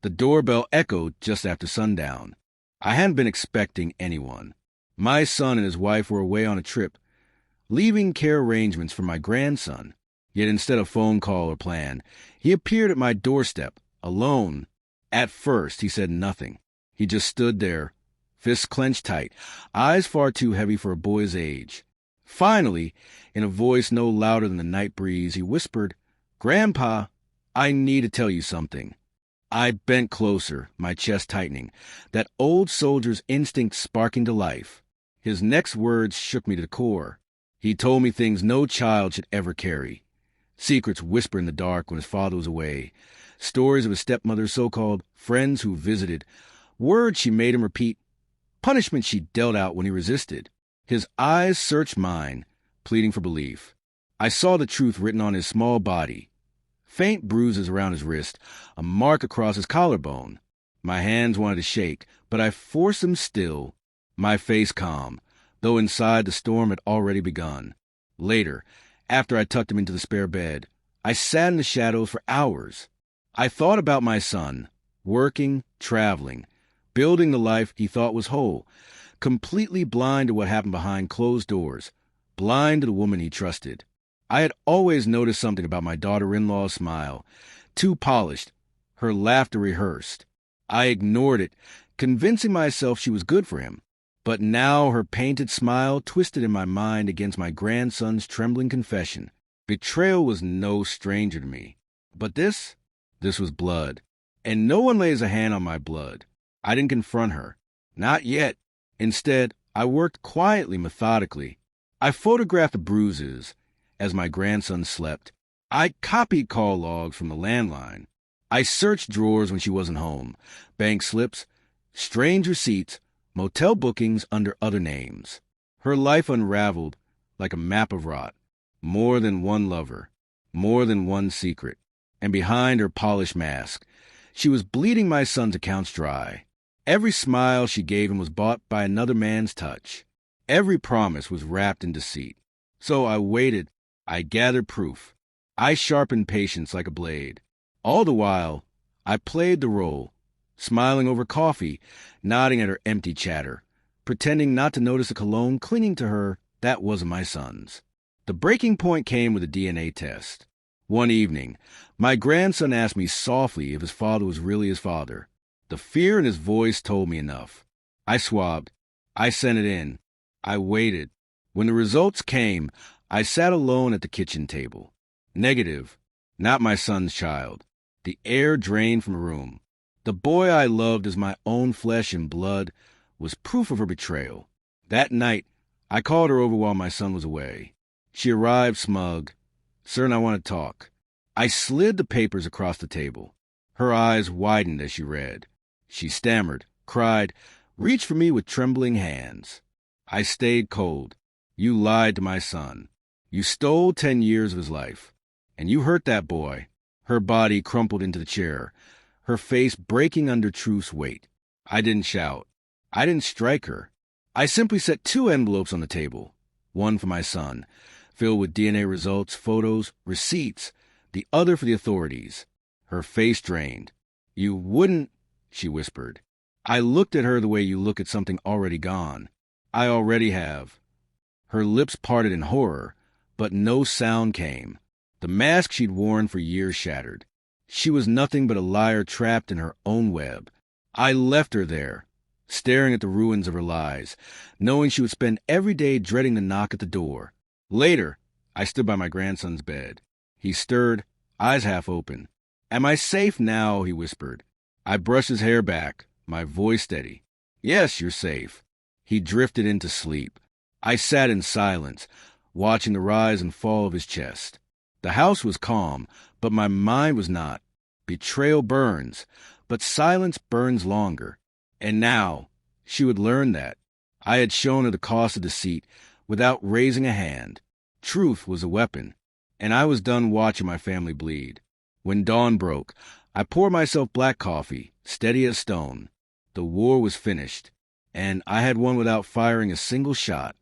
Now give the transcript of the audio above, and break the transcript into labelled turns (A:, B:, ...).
A: The doorbell echoed just after sundown. I hadn't been expecting anyone. My son and his wife were away on a trip, leaving care arrangements for my grandson. Yet instead of phone call or plan, he appeared at my doorstep, alone. At first, he said nothing. He just stood there, fists clenched tight, eyes far too heavy for a boy's age. Finally, in a voice no louder than the night breeze, he whispered, "Grandpa, I need to tell you something." I bent closer, my chest tightening, that old soldier's instinct sparking to life. His next words shook me to the core. He told me things no child should ever carry. Secrets whispered in the dark when his father was away. Stories of his stepmother's so-called friends who visited. Words she made him repeat. Punishment she dealt out when he resisted. His eyes searched mine, pleading for belief. I saw the truth written on his small body. Faint bruises around his wrist, a mark across his collarbone. My hands wanted to shake, but I forced them still, my face calm, though inside the storm had already begun. Later, after I tucked him into the spare bed, I sat in the shadows for hours. I thought about my son, working, traveling, building the life he thought was whole, completely blind to what happened behind closed doors, blind to the woman he trusted. I had always noticed something about my daughter-in-law's smile, too polished, her laughter rehearsed. I ignored it, convincing myself she was good for him. But now her painted smile twisted in my mind against my grandson's trembling confession. Betrayal was no stranger to me. But this was blood. And no one lays a hand on my blood. I didn't confront her. Not yet. Instead, I worked quietly, methodically. I photographed the bruises as my grandson slept. I copied call logs from the landline. I searched drawers when she wasn't home, bank slips, strange receipts, motel bookings under other names. Her life unraveled like a map of rot. More than one lover, more than one secret. And behind her polished mask, she was bleeding my son's accounts dry. Every smile she gave him was bought by another man's touch. Every promise was wrapped in deceit. So I waited. I gathered proof. I sharpened patience like a blade. All the while, I played the role, smiling over coffee, nodding at her empty chatter, pretending not to notice the cologne clinging to her that wasn't my son's. The breaking point came with a DNA test. One evening, my grandson asked me softly if his father was really his father. The fear in his voice told me enough. I swabbed. I sent it in. I waited. When the results came, I sat alone at the kitchen table. Negative. Not my son's child. The air drained from the room. The boy I loved as my own flesh and blood was proof of her betrayal. That night, I called her over while my son was away. She arrived smug. "Certain I want to talk." I slid the papers across the table. Her eyes widened as she read. She stammered, cried, reached for me with trembling hands. I stayed cold. "You lied to my son. You stole 10 years of his life. And you hurt that boy." Her body crumpled into the chair, her face breaking under truth's weight. I didn't shout. I didn't strike her. I simply set 2 envelopes on the table. One for my son, filled with DNA results, photos, receipts. The other for the authorities. Her face drained. "You wouldn't," she whispered. I looked at her the way you look at something already gone. "I already have." Her lips parted in horror, but no sound came. The mask she'd worn for years shattered. She was nothing but a liar trapped in her own web. I left her there, staring at the ruins of her lies, knowing she would spend every day dreading the knock at the door. Later, I stood by my grandson's bed. He stirred, eyes half open. "Am I safe now?" he whispered. I brushed his hair back, my voice steady. "Yes, you're safe." He drifted into sleep. I sat in silence, watching the rise and fall of his chest. The house was calm, but my mind was not. Betrayal burns, but silence burns longer. And now, she would learn that. I had shown her the cost of deceit without raising a hand. Truth was a weapon, and I was done watching my family bleed. When dawn broke, I poured myself black coffee, steady as stone. The war was finished, and I had won without firing a single shot.